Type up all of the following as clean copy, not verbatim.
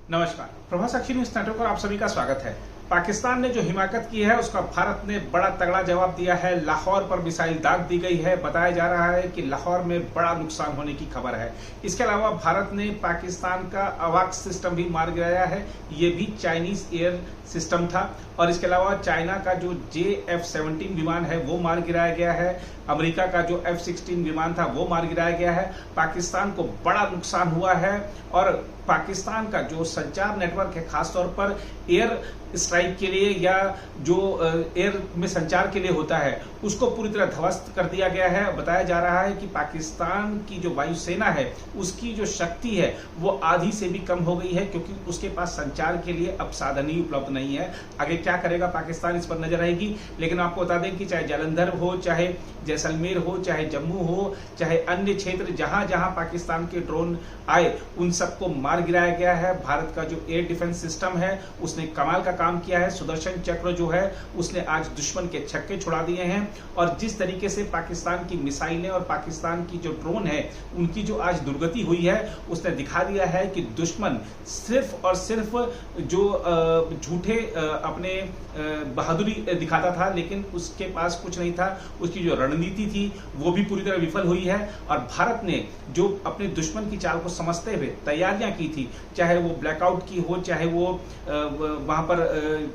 नमस्कार, प्रभा साक्षी news network पर आप सभी का स्वागत है। पाकिस्तान ने जो हिमाकत की है उसका भारत ने बड़ा तगड़ा जवाब दिया है। लाहौर पर मिसाइल दाग दी गई है। बताया जा रहा है कि लाहौर में बड़ा नुकसान होने की खबर है। इसके अलावा भारत ने पाकिस्तान का अवाक्स सिस्टम भी मार गिराया है। ये भी चाइनीज एयर सिस्टम था। और इसके अलावा चाइना का जो JF-17 विमान है वो मार गिराया गया है। अमेरिका का जो F-16 विमान था वो मार गिराया गया है। पाकिस्तान को बड़ा नुकसान हुआ है और पाकिस्तान का जो संचार नेटवर्क है, खासतौर पर एयर स्ट्राइक के लिए या जो एयर में संचार के लिए होता है, उसको पूरी तरह ध्वस्त कर दिया गया है। बताया जा रहा है कि पाकिस्तान की जो वायुसेना है उसकी जो शक्ति है वो आधी से भी कम हो गई है, क्योंकि उसके पास संचार के लिए अब साधन ही उपलब्ध नहीं है। आगे क्या करेगा पाकिस्तान, इस पर नजर रहेगी। लेकिन आपको बता दें कि चाहे जालंधर हो, चाहे जैसलमेर हो, चाहे जम्मू हो, चाहे अन्य क्षेत्र जहां जहां पाकिस्तान के ड्रोन आए उन सबको मार गिराया गया है। भारत का जो एयर डिफेंस सिस्टम है उसने कमाल का काम किया है। सुदर्शन चक्र जो है उसने आज दुश्मन के छक्के छुड़ा दिए हैं। और जिस तरीके से पाकिस्तान की मिसाइलें और पाकिस्तान की जो ड्रोन है उनकी जो आज दुर्गति हुई है, उसने दिखा दिया है कि दुश्मन सिर्फ और सिर्फ जो झूठे अपने बहादुरी दिखाता था, लेकिन उसके पास कुछ नहीं था। उसकी जो रणनीति थी वो भी पूरी तरह विफल हुई है। और भारत ने जो अपने दुश्मन की चाल को समझते हुए तैयारियां की थी, चाहे वो ब्लैकआउट की हो, चाहे वो वहां पर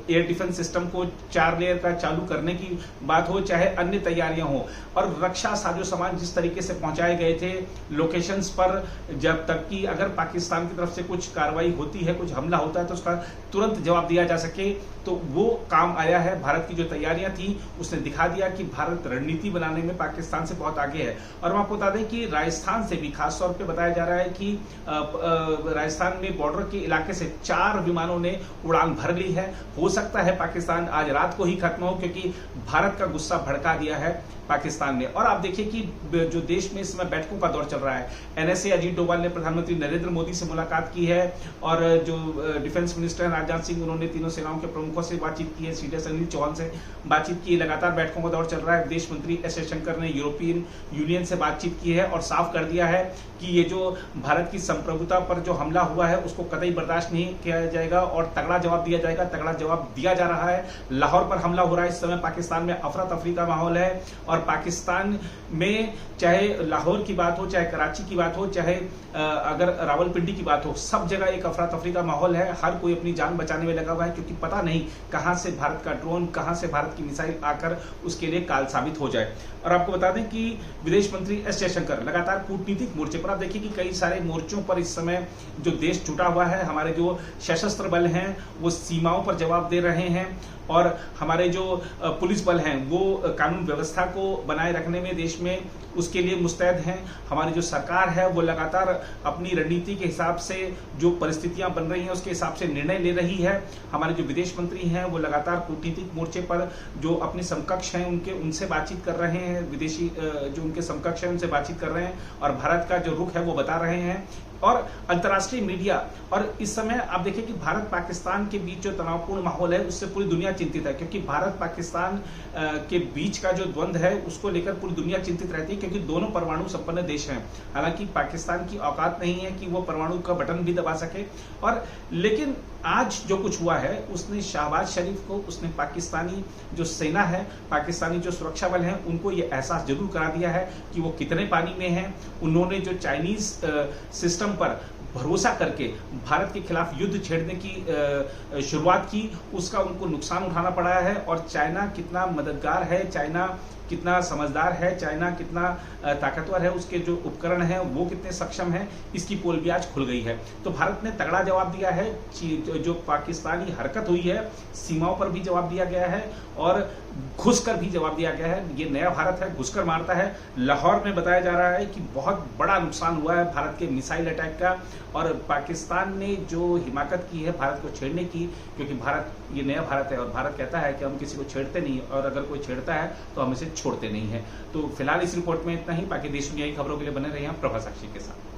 एयर डिफेंस सिस्टम को 4 लेयर का चालू करने की बात हो, चाहे अन्य तैयारियां हो, और रक्षा साजो सामान जिस तरीके से पहुंचाए गए थे लोकेशंस पर, जब तक कि अगर पाकिस्तान की तरफ से कुछ कार्रवाई होती है, कुछ हमला होता है, तो उसका तुरंत जवाब दिया जा सके, तो वो काम आया है। भारत की जो तैयारियां थी उसने दिखा दिया कि भारत रणनीति बनाने में पाकिस्तान से बहुत आगे है। और हम आपको बता दें कि राजस्थान से भी खासतौर पे बताया जा रहा है कि राजस्थान में बॉर्डर के इलाके से 4 विमानों ने उड़ान भर ली है। हो सकता है पाकिस्तान आज रात को ही खत्म हो, क्योंकि भारत का गुस्सा भड़का दिया है पाकिस्तान ने। और आप देखिए कि जो देश में इस समय बैठकों का दौर चल रहा है, NSA अजीत डोभाल ने प्रधानमंत्री नरेंद्र मोदी से मुलाकात की है, और जो डिफेंस मिनिस्टर राजनाथ सिंह, उन्होंने तीनों सेनाओं के प्रमुखों से बातचीत की है, CDS अनिल चौहान से बातचीत की। लगातार बैठकों का दौर चल रहा है। विदेश मंत्री S जयशंकर ने यूरोपियन यूनियन से बातचीत की है और साफ कर दिया है कि ये जो भारत की संप्रभुता पर जो हमला हुआ है उसको कतई बर्दाश्त नहीं किया जाएगा और तगड़ा जवाब दिया जाएगा। तगड़ा जवाब दिया जा रहा है। लाहौर पर हमला हो रहा है। इस समय पाकिस्तान में अफरा तफरी का माहौल है, और पाकिस्तान में चाहे लाहौर की बात हो, चाहे कराची की बात हो, चाहे अगर रावलपिंडी की बात हो, सब जगह एक अफरा तफरी का माहौल है। हर कोई अपनी जान बचाने में लगा हुआ है, क्योंकि पता नहीं कहां से भारत का ड्रोन, कहां से भारत की मिसाइल आकर उसके लिए काल साबित हो जाए। और आपको बता दें कि विदेश मंत्री S जयशंकर लगातार कूटनीतिक मोर्चे पर, आप देखिए कि कई सारे मोर्चों पर इस समय जो देश जुटा हुआ है, हमारे जो सशस्त्र बल हैं वो सीमाओं पर जवाब दे रहे हैं, और हमारे जो पुलिस बल हैं वो कानून व्यवस्था को बनाए रखने में देश में उसके लिए मुस्तैद हैं। हमारी जो सरकार है वो लगातार अपनी रणनीति के हिसाब से जो परिस्थितियां बन रही हैं उसके हिसाब से निर्णय ले रही है। हमारे जो विदेश मंत्री हैं वो लगातार कूटनीतिक मोर्चे पर जो अपने समकक्ष हैं उनसे बातचीत कर रहे हैं, विदेशी जो उनके समकक्ष हैं उनसे बातचीत कर रहे हैं, और भारत का जो रुख है वो बता रहे हैं। और अंतर्राष्ट्रीय मीडिया, और इस समय आप देखिए कि भारत पाकिस्तान के बीच जो तनावपूर्ण माहौल है उससे पूरी दुनिया चिंतित है, क्योंकि भारत पाकिस्तान के बीच का जो द्वंद्व है उसको लेकर पूरी दुनिया चिंतित रहती है, क्योंकि दोनों परमाणु संपन्न देश हैं। हालांकि पाकिस्तान की औकात नहीं है कि वो परमाणु का बटन भी दबा सके, और लेकिन आज जो कुछ हुआ है उसने शहबाज शरीफ को, उसने पाकिस्तानी जो सेना है, पाकिस्तानी जो सुरक्षा बल हैं, उनको ये एहसास जरूर करा दिया है कि वो कितने पानी में हैं। उन्होंने जो चाइनीज सिस्टम पर भरोसा करके भारत के खिलाफ युद्ध छेड़ने की शुरुआत की, उसका उनको नुकसान उठाना पड़ा है। और चाइना कितना मददगार है, चाइना कितना समझदार है, चाइना कितना ताकतवर है, उसके जो उपकरण हैं वो कितने सक्षम हैं, इसकी पोल भी आज खुल गई है। तो भारत ने तगड़ा जवाब दिया है। जो पाकिस्तानी हरकत हुई है सीमाओं पर भी जवाब दिया गया है, और घुसकर भी जवाब दिया गया है। ये नया भारत है, घुसकर मारता है। लाहौर में बताया जा रहा है कि बहुत बड़ा नुकसान हुआ है भारत के मिसाइल अटैक का, और पाकिस्तान ने जो हिमाकत की है भारत को छेड़ने की, क्योंकि भारत ये नया भारत है और भारत कहता है कि हम किसी को छेड़ते नहीं, और अगर कोई छेड़ता है तो हम इसे छोड़ते नहीं है। तो फिलहाल इस रिपोर्ट में इतना ही। बाकी देश दुनिया की खबरों के लिए बने रहिए प्रभा साक्षी के साथ।